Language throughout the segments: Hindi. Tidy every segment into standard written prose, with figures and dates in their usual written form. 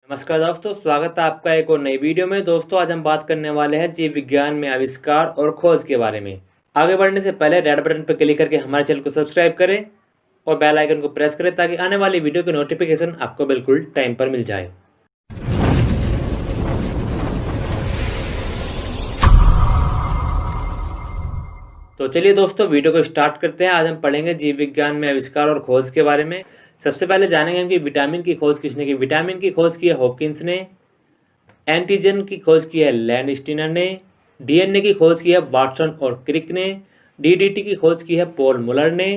नमस्कार दोस्तों, स्वागत है आपका एक और नई वीडियो में। दोस्तों आज हम बात करने वाले हैं जीव विज्ञान में आविष्कार और खोज के बारे में। आगे बढ़ने से पहले रेड बटन पर क्लिक करके हमारे चैनल को सब्सक्राइब करें और बेल आइकन को प्रेस करें ताकि आने वाली वीडियो की नोटिफिकेशन आपको बिल्कुल टाइम पर मिल जाए। तो चलिए दोस्तों वीडियो को स्टार्ट करते हैं। आज हम पढ़ेंगे जीव विज्ञान में आविष्कार और खोज के बारे में। सबसे पहले जानेंगे कि विटामिन की खोज किसने की। विटामिन की खोज की है हॉपकिंस ने। एंटीजन की खोज की है लैंडस्टीनर ने। डीएनए की खोज की है वाटसन और क्रिक ने। डीडीटी की खोज की है पॉल मुलर ने।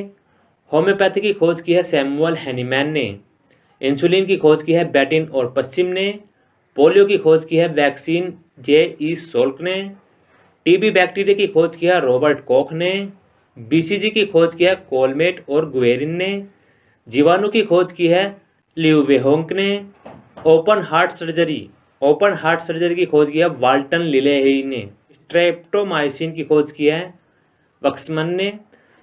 होम्योपैथी की खोज की है सैमुअल हैनीमैन ने। इंसुलिन की खोज की है बैटिन और पश्चिम ने। पोलियो की खोज की है वैक्सीन जे सोल्क ने। टीबी बैक्टीरिया की खोज की है रॉबर्ट कॉक ने। बीसीजी की खोज की है कोलमेट और गुएरिन ने। जीवाणु की खोज की है ल्यूवेहोंक ने। ओपन हार्ट सर्जरी की खोज की है वाल्टन लिलेही ने। स्ट्रेप्टोमाइसिन की खोज की है वक्समन ने।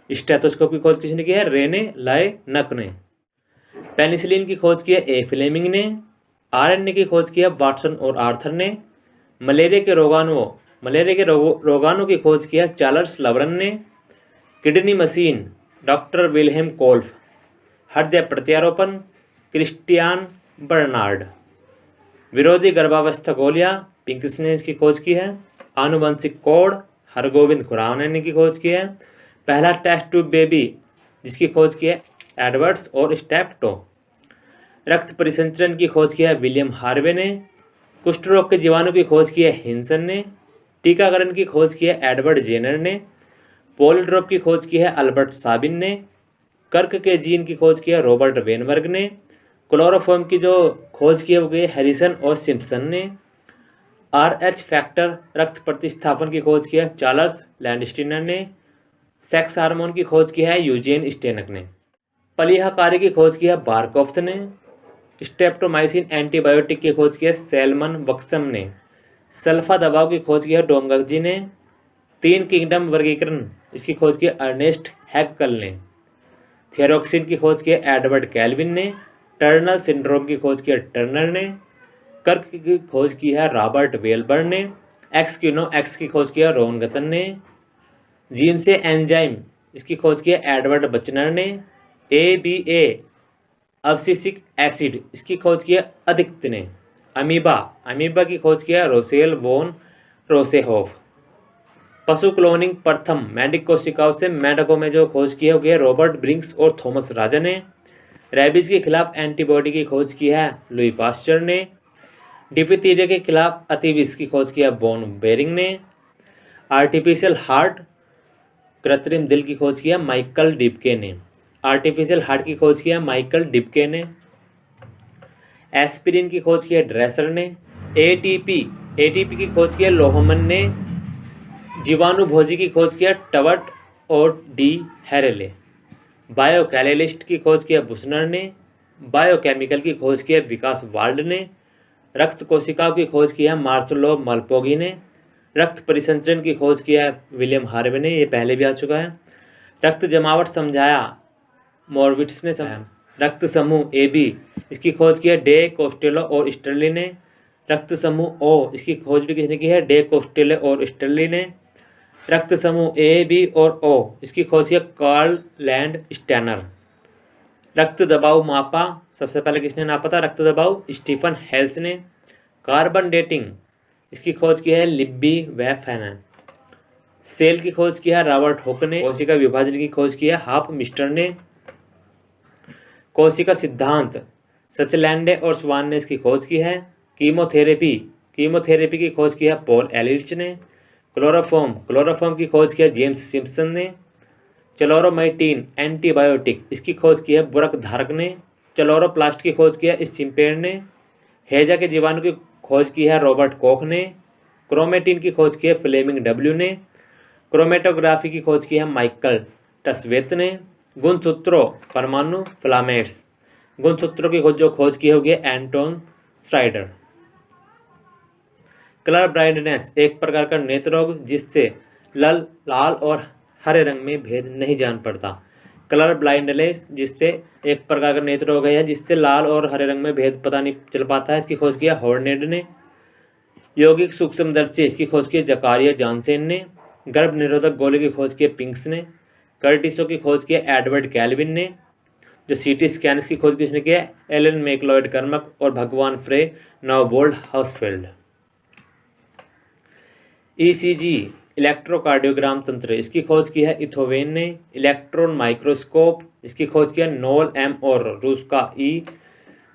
स्टेथोस्कोप की खोज किसने की है रेने लायनक ने। पेनिसिलिन की खोज की है ए फ्लेमिंग ने। आरएनए की खोज की है वाटसन और आर्थर ने। मलेरिया के रोगाणु की खोज की है चार्ल्स लवरन ने। Kidney machine doctor Willem Kolff. हृदय प्रत्यारोपण क्रिस्टियान बर्नार्ड। विरोधी गर्भावस्था गोलियां पिंक्स ने इसकी खोज की है। आनुवंशिक कोड हरगोविंद खुराना ने की खोज की है। पहला टेस्ट ट्यूब बेबी जिसकी खोज की है एडवर्ड्स और स्टेप्टो। रक्त परिसंचरण की खोज की है विलियम हार्वे ने। कुष्ठ रोग के जीवाणु की खोज की है हिंसन ने। टीकाकरण की खोज की है एडवर्ड जेनर ने। पोलियो ड्रॉप की खोज की है अल्बर्ट साबिन ने। कर्क के जीन की खोज की है रॉबर्ट वेनबर्ग ने। क्लोरोफॉर्म की जो खोज की है वो की हैरिसन और सिम्पसन ने। RH फैक्टर रक्त प्रतिस्थापन की खोज की है चार्ल्स लैंडस्टीनर ने। सेक्स हार्मोन की खोज की है यूजेन स्टेनक ने। पलीहा कार्य की खोज की है बारकोफ्त ने। स्ट्रेप्टोमाइसिन एंटीबायोटिक की खोज की है सैलमन वक्सम ने। सल्फा दबाव की खोज की है डोंगजी ने। 3 किंगडम वर्गीकरण इसकी खोज की है अर्नेस्ट हैक्कल ने। थेरोक्सिन की खोज की है एडवर्ड कैल्विन ने। टर्नर सिंड्रोम की खोज की है टर्नर ने। कर्क की खोज की है रॉबर्ट वेलबर ने। एक्स की खोज की है रोनगतन ने। जीम से एंजाइम इसकी खोज की है एडवर्ड बचनर ने। ABA अब्सिसिक एसिड इसकी खोज की है अदित्य ने। अमीबा की खोज की है रोसेल वोन रोसेहोफ। पशु क्लोनिंग प्रथम मेंढक कोशिकाओं से मेंढकों में जो खोज की है रॉबर्ट ब्रिंक्स और थॉमस राजा ने। रेबीज के खिलाफ एंटीबॉडी की खोज की है लुई पास्चर ने। डिप्थीरिया के खिलाफ अतिविष की खोज की है बॉन बेरिंग ने। आर्टिफिशियल हार्ट कृत्रिम दिल की खोज की है माइकल डिपके ने। आर्टिफिशियल हार्ट की खोज की है माइकल डिपके ने। एस्पिरिन की खोज की है ड्रेसर ने। ATP की खोज की है लोहमन ने। जीवाणु भोजी की खोज की है टवर्ट और डी हैरेले। बायोकैलेलिस्ट की खोज की है बुशनर ने। बायोकेमिकल की खोज की है विकास वाल्ड ने। रक्त कोशिकाओं की खोज की है मार्चलो मलपोगी ने। रक्त परिसंचरण की खोज की है विलियम हार्वे ने, ये पहले भी आ चुका है। रक्त जमावट समझाया मॉर्विट्स ने समझाया। रक्त समूह AB इसकी खोज की है डे कोस्टेलो और स्टर्ली ने। रक्त समूह O इसकी खोज भी किसने की है डे कोस्टेलो और स्टर्ली ने। रक्त समूह A, B और O इसकी खोज की है कार्ल लैंड स्टैनर। रक्त दबाव मापा सबसे पहले किसने नापा था रक्त दबाव स्टीफन हेल्स ने। कार्बन डेटिंग इसकी खोज की है लिब्बी व फैनन। सेल की खोज की है रॉबर्ट हुक ने। कोशिका विभाजन की खोज की है हाफ मिस्टर ने। कोशिका सिद्धांत सचलैंडे और स्वान ने इसकी खोज की है। कीमोथेरेपी की खोज की है पॉल एलिच ने। क्लोरोफॉर्म की खोज की है जेम्स सिम्पसन ने। चलोरोमाइटिन एंटीबायोटिक इसकी खोज की है बुरक धारक ने। चलोरोप्लास्ट की खोज की है स्चिम्पेयर ने। हेजा के जीवाणु की खोज की है रॉबर्ट कॉक ने। क्रोमेटिन की खोज की है फ्लेमिंग W ने। क्रोमेटोग्राफी की खोज की है माइकल टस्वेत ने। गुणसूत्रों परमाणु फ्लामेट्स गुणसूत्रों की खोज की होगी एंटोन स्ट्राइडर। कलर ब्लाइंडनेस एक प्रकार का नेत्र रोग जिससे लाल और हरे रंग में भेद नहीं जान पड़ता। कलर ब्लाइंडनेस, जिससे एक प्रकार का नेत्र रोग है जिससे लाल और हरे रंग में भेद पता नहीं चल पाता है, इसकी खोज किया हॉर्नेड ने। यौगिक सूक्ष्मदर्शी, इसकी खोज की जकारिया जानसेन ने। गर्भ निरोधक गोले की खोज की पिंक्स ने। कर्टिसो की खोज की एडवर्ड कैल्विन ने। जो सीटी स्कैन की खोज किसने किया, एलन मैकलॉयड कर्मक और भगवान फ्रे नॉवबोल्ड हाउसफील्ड। ईसीजी इलेक्ट्रोकार्डियोग्राम तंत्र, इसकी खोज की है इथोवेन ने। इलेक्ट्रॉन माइक्रोस्कोप, इसकी खोज की है नोल एम और रूस का ई।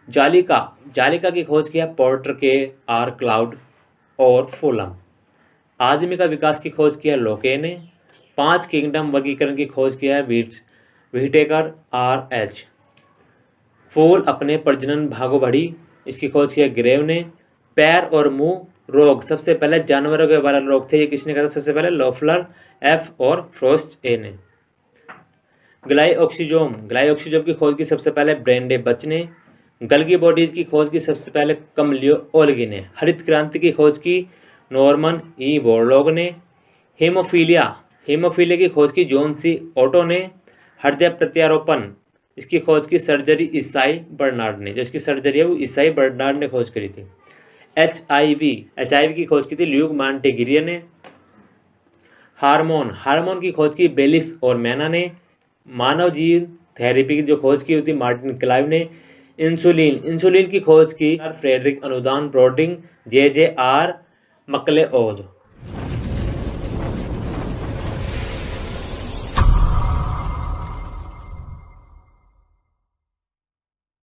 जालिका की खोज की है पोर्टर के आर क्लाउड और फुलम। आदमी का विकास की खोज की है लोके ने। 5 किंगडम वर्गीकरण की खोज किया है व्हिटेकर आर एच। फूल अपने प्रजनन भागों बढ़ी, इसकी खोज की है ग्रेव ने। पैर और मुंह रोग, सबसे पहले जानवरों के वायरल रोग थे, ये किसने कहा था सबसे पहले, लोफलर एफ और फ्रोस्ट ए ने। ग्लाइऑक्सीजोम की खोज की सबसे पहले ब्रेंडे बच ने। गल्गी बॉडीज की खोज की सबसे पहले कमलियो ओल्गी ने। हरित क्रांति की खोज की नॉर्मन ई बोरलॉग ने। हीमोफीलिया की खोज की जॉन सी ओटो ने। हृदय प्रत्यारोपण, इसकी खोज की सर्जरी ईसाई बर्नार्ड ने, जो इसकी सर्जरी है वो ईसाई बर्नार्ड ने खोज करी थी। एचआईवी की खोज की थी ल्यूक मॉन्टेगिरिया ने। हार्मोन की खोज की बेलिस और मैना ने। मानव जीन थेरेपी की जो खोज की थी मार्टिन क्लाइव ने। इंसुलिन की खोज की फ्रेडरिक अनुदान ब्रॉडिंग, JJR मकलेओद।